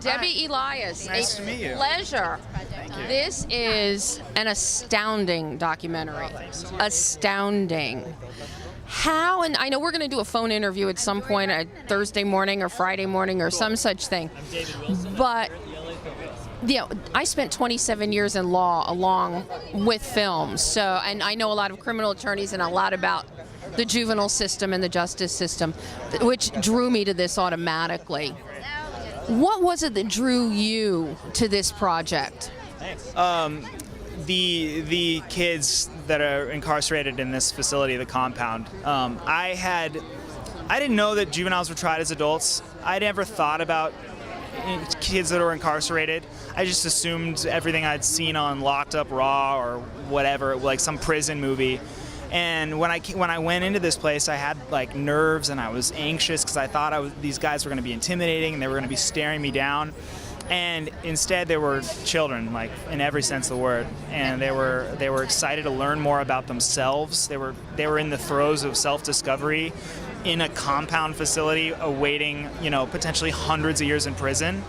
Debbie Elias, nice to meet you. Pleasure. Thank you. This is an astounding documentary. Astounding. How, and I know we're going to do a phone interview at some point, Thursday morning or Friday morning or some such thing, but I spent 27 years in law along with films, so, and I know a lot of criminal attorneys and a lot about the juvenile system and the justice system, which drew me to this automatically. What was it that drew you to this project? The kids that are incarcerated in this facility, the compound. I didn't know that juveniles were tried as adults. I never thought about kids that were incarcerated. I just assumed everything I'd seen on Locked Up Raw or whatever, like some prison movie. And when I went into this place, I had like nerves and I was anxious because I thought these guys were going to be intimidating and they were going to be staring me down. And instead, they were children, like in every sense of the word, and they were excited to learn more about themselves. They were in the throes of self-discovery in a compound facility, awaiting potentially hundreds of years in prison,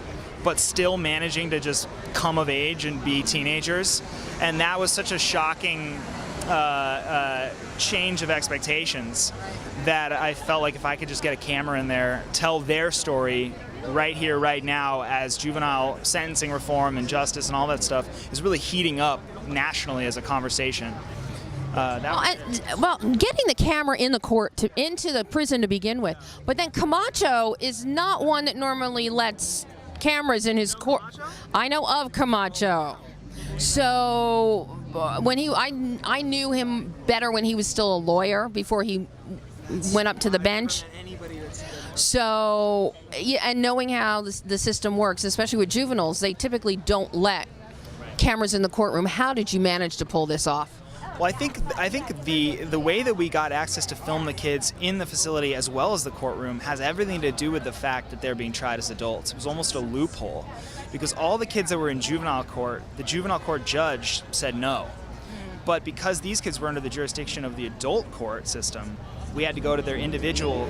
but still managing to just come of age and be teenagers. And that was such a shocking change of expectations that I felt like if I could just get a camera in there, tell their story right here, right now, as juvenile sentencing reform and justice and all that stuff is really heating up nationally as a conversation. Getting the camera in the court into the prison to begin with, but then Camacho is not one that normally lets cameras in his court. I know of Camacho. So when I knew him better when he was still a lawyer before he went up to the bench. So, yeah, and knowing how the system works, especially with juveniles, they typically don't let cameras in the courtroom. How did you manage to pull this off? Well, I think the way that we got access to film the kids in the facility as well as the courtroom has everything to do with the fact that they're being tried as adults. It was almost a loophole because all the kids that were in juvenile court, the juvenile court judge said no. But because these kids were under the jurisdiction of the adult court system, we had to go to their individual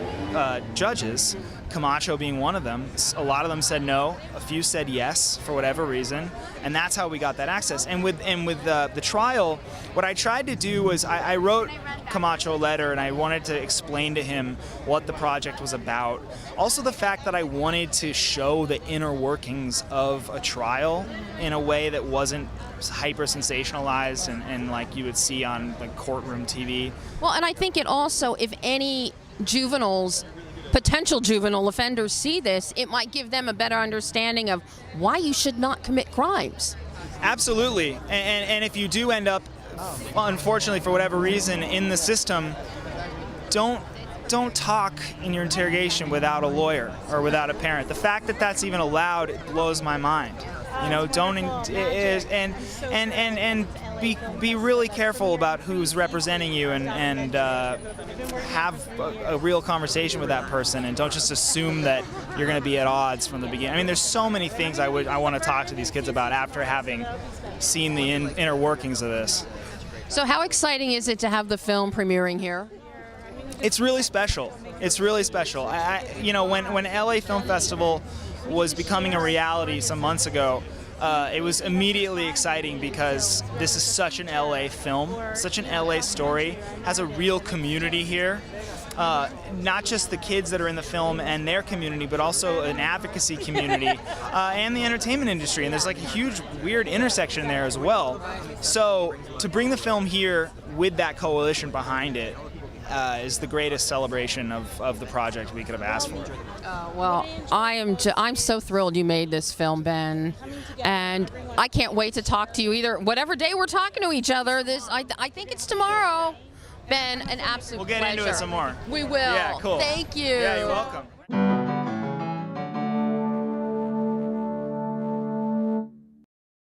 judges, Camacho being one of them. A lot of them said no, a few said yes for whatever reason, and that's how we got that access. And with the trial, what I tried to do was I wrote Camacho a letter and I wanted to explain to him what the project was about. Also the fact that I wanted to show the inner workings of a trial in a way that wasn't hyper sensationalized and like you would see on like courtroom TV. Well, and I think it also, if any potential juvenile offenders see this, it might give them a better understanding of why you should not commit crimes. Absolutely, and if you do end up, unfortunately for whatever reason, in the system, don't talk in your interrogation without a lawyer or without a parent. The fact that that's even allowed, it blows my mind. Be really careful about who's representing you and have a real conversation with that person, and don't just assume that you're going to be at odds from the beginning. I mean, there's so many things I want to talk to these kids about after having seen the inner workings of this. So how exciting is it to have the film premiering here? It's really special. It's really special. When LA Film Festival was becoming a reality some months ago, it was immediately exciting because this is such an LA film, such an LA story, has a real community here. Not just the kids that are in the film and their community, but also an advocacy community and the entertainment industry. And there's like a huge, weird intersection there as well. So to bring the film here with that coalition behind it is the greatest celebration of the project we could have asked for. Well, I'm so thrilled you made this film, Ben, and I can't wait to talk to you either. Whatever day we're talking to each other, I think it's tomorrow. Ben, an absolute pleasure. We'll get into it some more. We will. Yeah, cool. Thank you. Yeah, you're welcome.